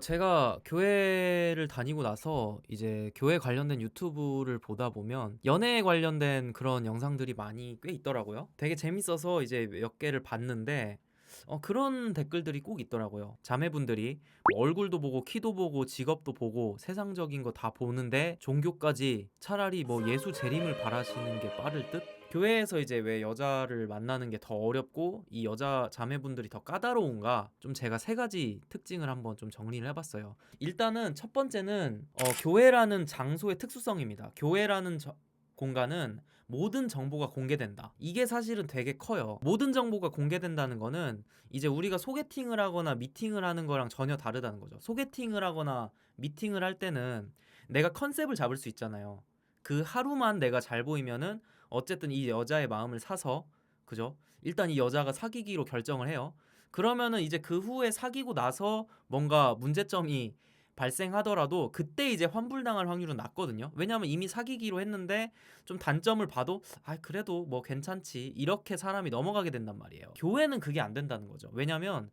제가 교회를 다니고 나서 이제 교회 관련된 유튜브를 보다 보면 연애에 관련된 그런 영상들이 많이 꽤 있더라고요. 되게 재밌어서 이제 몇 개를 봤는데 그런 댓글들이 꼭 있더라고요. 자매분들이 뭐 얼굴도 보고 키도 보고 직업도 보고 세상적인 거 다 보는데 종교까지 차라리 뭐 예수 재림을 바라시는 게 빠를 듯? 교회에서 이제 왜 여자를 만나는 게 더 어렵고 이 여자 자매분들이 더 까다로운가? 좀 제가 세 가지 특징을 한번 좀 정리를 해봤어요. 일단은 첫 번째는 교회라는 장소의 특수성입니다. 교회라는 공간은 모든 정보가 공개된다. 이게 사실은 되게 커요. 모든 정보가 공개된다는 거는 이제 우리가 소개팅을 하거나 미팅을 하는 거랑 전혀 다르다는 거죠. 소개팅을 하거나 미팅을 할 때는 내가 컨셉을 잡을 수 있잖아요. 그 하루만 내가 잘 보이면은 어쨌든 이 여자의 마음을 사서, 그죠? 일단 이 여자가 사귀기로 결정을 해요. 그러면은 이제 그 후에 사귀고 나서 뭔가 문제점이 발생하더라도 그때 이제 환불당할 확률은 낮거든요. 왜냐하면 이미 사귀기로 했는데 좀 단점을 봐도 그래도 뭐 괜찮지 이렇게 사람이 넘어가게 된단 말이에요. 교회는 그게 안 된다는 거죠. 왜냐면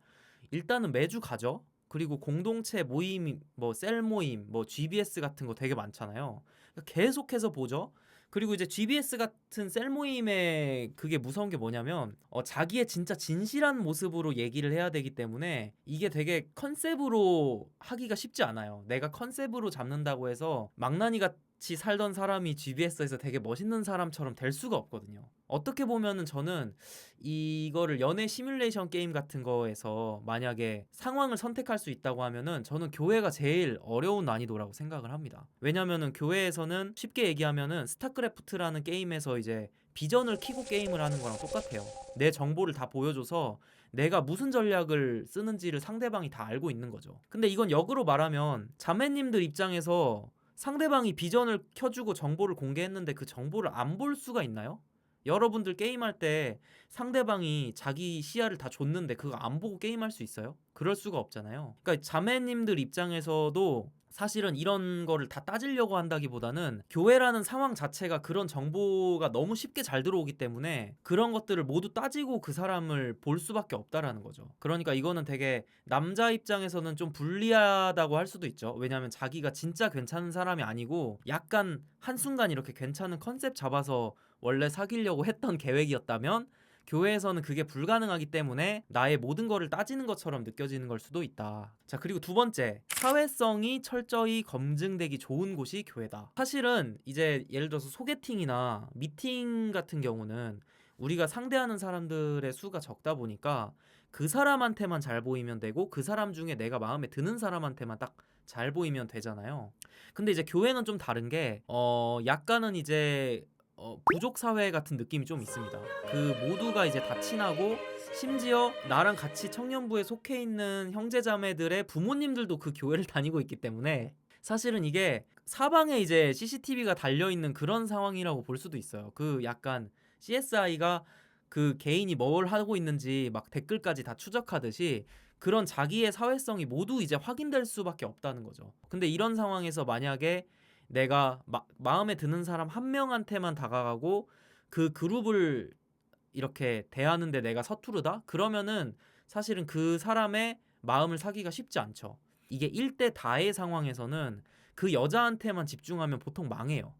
일단은 매주 가죠. 그리고 공동체 모임, 뭐 셀 모임, 뭐 GBS 같은 거 되게 많잖아요. 그러니까 계속해서 보죠. 그리고 이제 GBS 같은 셀 모임에 그게 무서운 게 뭐냐면 자기의 진짜 진실한 모습으로 얘기를 해야 되기 때문에 이게 되게 컨셉으로 하기가 쉽지 않아요. 내가 컨셉으로 잡는다고 해서 망나니 같이 살던 사람이 GBS에서 되게 멋있는 사람처럼 될 수가 없거든요. 어떻게 보면은 저는 이거를 연애 시뮬레이션 게임 같은 거에서 만약에 상황을 선택할 수 있다고 하면은 저는 교회가 제일 어려운 난이도라고 생각을 합니다. 왜냐면은 교회에서는 쉽게 얘기하면은 스타크래프트라는 게임에서 이제 비전을 키고 게임을 하는 거랑 똑같아요. 내 정보를 다 보여줘서 내가 무슨 전략을 쓰는지를 상대방이 다 알고 있는 거죠. 근데 이건 역으로 말하면 자매님들 입장에서 상대방이 비전을 켜주고 정보를 공개했는데 그 정보를 안 볼 수가 있나요? 여러분들 게임할 때 상대방이 자기 시야를 다 줬는데 그거 안 보고 게임할 수 있어요? 그럴 수가 없잖아요. 그러니까 자매님들 입장에서도 사실은 이런 거를 다 따지려고 한다기보다는 교회라는 상황 자체가 그런 정보가 너무 쉽게 잘 들어오기 때문에 그런 것들을 모두 따지고 그 사람을 볼 수밖에 없다라는 거죠. 그러니까 이거는 되게 남자 입장에서는 좀 불리하다고 할 수도 있죠. 왜냐하면 자기가 진짜 괜찮은 사람이 아니고 약간 한순간 이렇게 괜찮은 컨셉 잡아서 원래 사귀려고 했던 계획이었다면 교회에서는 그게 불가능하기 때문에 나의 모든 거를 따지는 것처럼 느껴지는 걸 수도 있다. 자, 그리고 두 번째, 사회성이 철저히 검증되기 좋은 곳이 교회다. 사실은 이제 예를 들어서 소개팅이나 미팅 같은 경우는 우리가 상대하는 사람들의 수가 적다 보니까 그 사람한테만 잘 보이면 되고 그 사람 중에 내가 마음에 드는 사람한테만 딱 잘 보이면 되잖아요. 근데 이제 교회는 좀 다른 게 약간은 이제 부족 사회 같은 느낌이 좀 있습니다. 그 모두가 이제 다 친하고 심지어 나랑 같이 청년부에 속해 있는 형제자매들의 부모님들도 그 교회를 다니고 있기 때문에 사실은 이게 사방에 이제 CCTV가 달려 있는 그런 상황이라고 볼 수도 있어요. 그 약간 CSI가 그 개인이 뭘 하고 있는지 막 댓글까지 다 추적하듯이 그런 자기의 사회성이 모두 이제 확인될 수밖에 없다는 거죠. 근데 이런 상황에서 만약에 내가 마음에 드는 사람 한 명한테만 다가가고 그 그룹을 이렇게 대하는데 내가 서투르다? 그러면은 사실은 그 사람의 마음을 사기가 쉽지 않죠. 이게 1대 다의 상황에서는 그 여자한테만 집중하면 보통 망해요.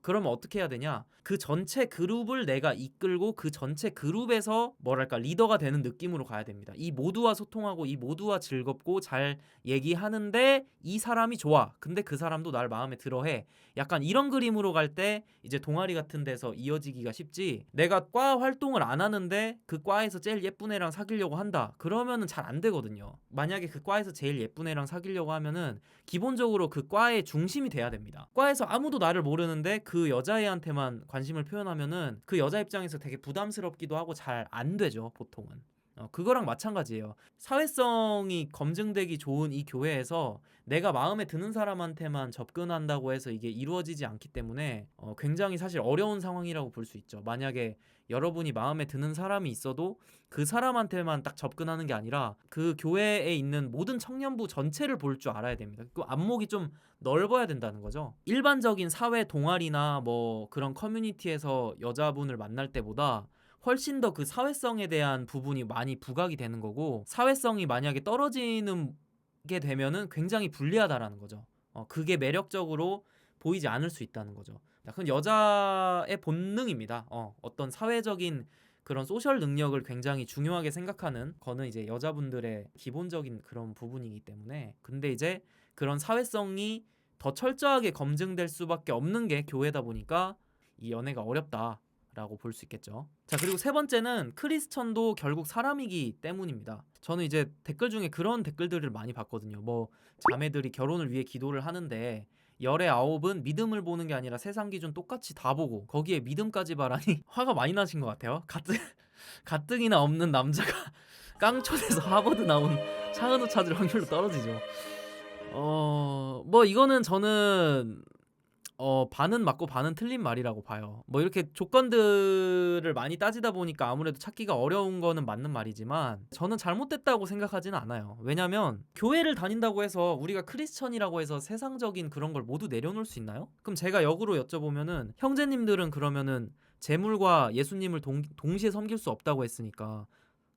그러면 어떻게 해야 되냐? 그 전체 그룹을 내가 이끌고 그 전체 그룹에서 뭐랄까 리더가 되는 느낌으로 가야 됩니다. 이 모두와 소통하고 이 모두와 즐겁고 잘 얘기하는데 이 사람이 좋아. 근데 그 사람도 날 마음에 들어해. 약간 이런 그림으로 갈 때 이제 동아리 같은 데서 이어지기가 쉽지. 내가 과 활동을 안 하는데 그 과에서 제일 예쁜 애랑 사귀려고 한다. 그러면은 잘 안 되거든요. 만약에 그 과에서 제일 예쁜 애랑 사귀려고 하면은 기본적으로 그 과의 중심이 돼야 됩니다. 과에서 아무도 나를 모르는데 그 여자애한테만 관심을 표현하면은 그 여자 입장에서 되게 부담스럽기도 하고 잘 안 되죠, 보통은. 그거랑 마찬가지예요. 사회성이 검증되기 좋은 이 교회에서 내가 마음에 드는 사람한테만 접근한다고 해서 이게 이루어지지 않기 때문에 굉장히 사실 어려운 상황이라고 볼 수 있죠. 만약에 여러분이 마음에 드는 사람이 있어도 그 사람한테만 딱 접근하는 게 아니라 그 교회에 있는 모든 청년부 전체를 볼 줄 알아야 됩니다. 그 안목이 좀 넓어야 된다는 거죠. 일반적인 사회 동아리나 뭐 그런 커뮤니티에서 여자분을 만날 때보다 훨씬 더 그 사회성에 대한 부분이 많이 부각이 되는 거고, 사회성이 만약에 떨어지는 되면은 굉장히 불리하다라는 거죠. 그게 매력적으로 보이지 않을 수 있다는 거죠. 그건 여자의 본능입니다. 어떤 사회적인 그런 소셜 능력을 굉장히 중요하게 생각하는 거는 이제 여자분들의 기본적인 그런 부분이기 때문에, 근데 이제 그런 사회성이 더 철저하게 검증될 수밖에 없는 게 교회다 보니까 이 연애가 어렵다라고 볼 수 있겠죠. 자, 그리고 세 번째는 크리스천도 결국 사람이기 때문입니다. 저는 이제 댓글 중에 그런 댓글들을 많이 봤거든요. 뭐 자매들이 결혼을 위해 기도를 하는데 열의 아홉은 믿음을 보는 게 아니라 세상 기준 똑같이 다 보고 거기에 믿음까지 바라니 화가 많이 나신 것 같아요. 가뜩이나 없는 남자가 깡촌에서 하버드 나온 차은우 찾을 확률로 떨어지죠. 뭐 이거는 저는 반은 맞고 반은 틀린 말이라고 봐요. 뭐 이렇게 조건들을 많이 따지다 보니까 아무래도 찾기가 어려운 거는 맞는 말이지만 저는 잘못됐다고 생각하지는 않아요. 왜냐면 교회를 다닌다고 해서 우리가 크리스천이라고 해서 세상적인 그런 걸 모두 내려놓을 수 있나요? 그럼 제가 역으로 여쭤보면은 형제님들은 그러면은 재물과 예수님을 동시에 섬길 수 없다고 했으니까,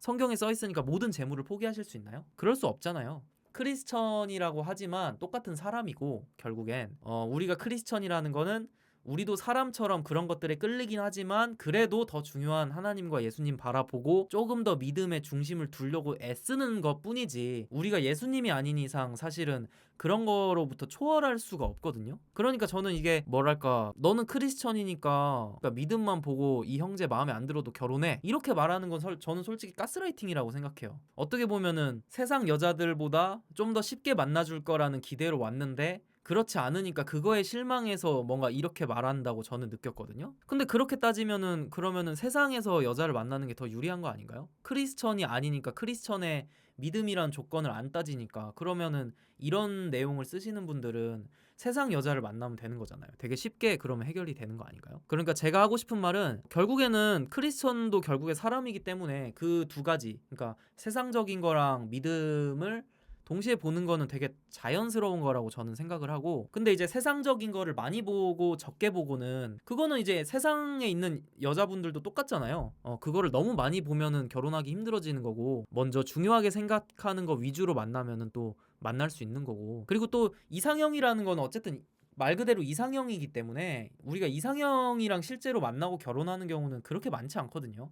성경에 써 있으니까 모든 재물을 포기하실 수 있나요? 그럴 수 없잖아요. 크리스천이라고 하지만 똑같은 사람이고, 결국엔 우리가 크리스천이라는 거는 우리도 사람처럼 그런 것들에 끌리긴 하지만 그래도 더 중요한 하나님과 예수님 바라보고 조금 더 믿음의 중심을 두려고 애쓰는 것 뿐이지, 우리가 예수님이 아닌 이상 사실은 그런 거로부터 초월할 수가 없거든요. 그러니까 저는 이게 뭐랄까, 너는 크리스천이니까 그러니까 믿음만 보고 이 형제 마음에 안 들어도 결혼해, 이렇게 말하는 건 저는 솔직히 가스라이팅이라고 생각해요. 어떻게 보면은 세상 여자들보다 좀 더 쉽게 만나줄 거라는 기대로 왔는데 그렇지 않으니까 그거에 실망해서 뭔가 이렇게 말한다고 저는 느꼈거든요. 근데 그렇게 따지면은 그러면은 세상에서 여자를 만나는 게 더 유리한 거 아닌가요? 크리스천이 아니니까, 크리스천의 믿음이란 조건을 안 따지니까, 그러면은 이런 내용을 쓰시는 분들은 세상 여자를 만나면 되는 거잖아요. 되게 쉽게 그러면 해결이 되는 거 아닌가요? 그러니까 제가 하고 싶은 말은 결국에는 크리스천도 결국에 사람이기 때문에 그 두 가지, 그러니까 세상적인 거랑 믿음을 동시에 보는 거는 되게 자연스러운 거라고 저는 생각을 하고, 근데 이제 세상적인 거를 많이 보고 적게 보고는 그거는 이제 세상에 있는 여자분들도 똑같잖아요. 그거를 너무 많이 보면은 결혼하기 힘들어지는 거고, 먼저 중요하게 생각하는 거 위주로 만나면은 또 만날 수 있는 거고, 그리고 또 이상형이라는 건 어쨌든 말 그대로 이상형이기 때문에 우리가 이상형이랑 실제로 만나고 결혼하는 경우는 그렇게 많지 않거든요.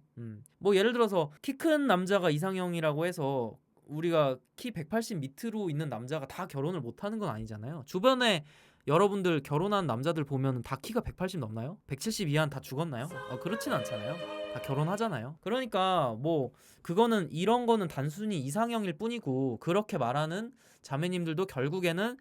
뭐 예를 들어서 키 큰 남자가 이상형이라고 해서 우리가 키 180 밑으로 있는 남자가 다 결혼을 못하는 건 아니잖아요. 주변에 여러분들 결혼한 남자들 보면 다 키가 180 넘나요? 170 이하는 다 죽었나요? 그렇진 않잖아요. 다 결혼하잖아요. 그러니까 뭐 그거는, 이런 거는 단순히 이상형일 뿐이고, 그렇게 말하는 자매님들도 결국에는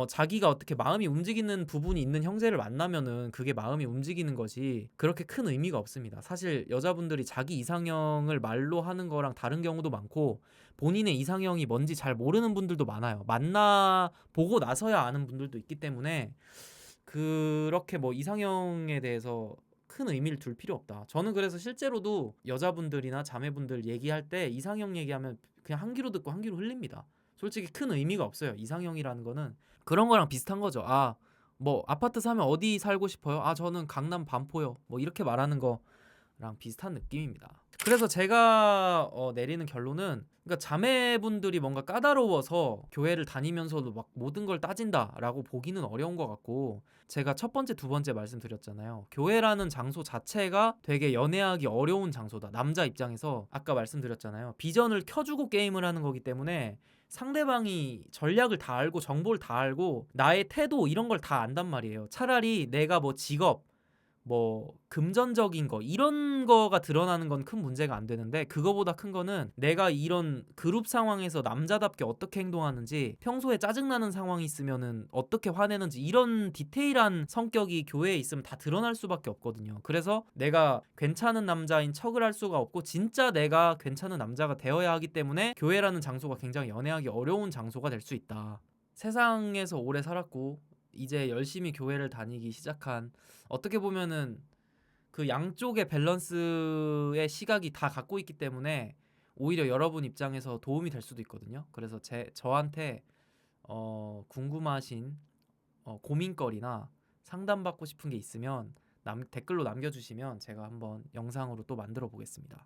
자기가 어떻게 마음이 움직이는 부분이 있는 형제를 만나면은 그게 마음이 움직이는 거지 그렇게 큰 의미가 없습니다. 사실 여자분들이 자기 이상형을 말로 하는 거랑 다른 경우도 많고, 본인의 이상형이 뭔지 잘 모르는 분들도 많아요. 만나 보고 나서야 아는 분들도 있기 때문에 그렇게 뭐 이상형에 대해서 큰 의미를 둘 필요 없다. 저는 그래서 실제로도 여자분들이나 자매분들 얘기할 때 이상형 얘기하면 그냥 한 귀로 듣고 한 귀로 흘립니다. 솔직히 큰 의미가 없어요. 이상형이라는 거는 그런 거랑 비슷한 거죠. 뭐 아파트 사면 어디 살고 싶어요? 저는 강남 반포요. 뭐 이렇게 말하는 거랑 비슷한 느낌입니다. 그래서 제가 내리는 결론은, 그러니까 자매분들이 뭔가 까다로워서 교회를 다니면서도 막 모든 걸 따진다라고 보기는 어려운 것 같고, 제가 첫 번째, 두 번째 말씀드렸잖아요. 교회라는 장소 자체가 되게 연애하기 어려운 장소다. 남자 입장에서 아까 말씀드렸잖아요. 비전을 켜주고 게임을 하는 거기 때문에 상대방이 전략을 다 알고 정보를 다 알고 나의 태도 이런 걸 다 안단 말이에요. 차라리 내가 뭐 직업, 뭐 금전적인 거 이런 거가 드러나는 건 큰 문제가 안 되는데, 그거보다 큰 거는 내가 이런 그룹 상황에서 남자답게 어떻게 행동하는지, 평소에 짜증나는 상황이 있으면은 어떻게 화내는지, 이런 디테일한 성격이 교회에 있으면 다 드러날 수밖에 없거든요. 그래서 내가 괜찮은 남자인 척을 할 수가 없고 진짜 내가 괜찮은 남자가 되어야 하기 때문에 교회라는 장소가 굉장히 연애하기 어려운 장소가 될 수 있다. 세상에서 오래 살았고 이제 열심히 교회를 다니기 시작한, 어떻게 보면은 그 양쪽의 밸런스의 시각이 다 갖고 있기 때문에 오히려 여러분 입장에서 도움이 될 수도 있거든요. 그래서 저한테 궁금하신 고민거리나 상담받고 싶은 게 있으면 댓글로 남겨주시면 제가 한번 영상으로 또 만들어 보겠습니다.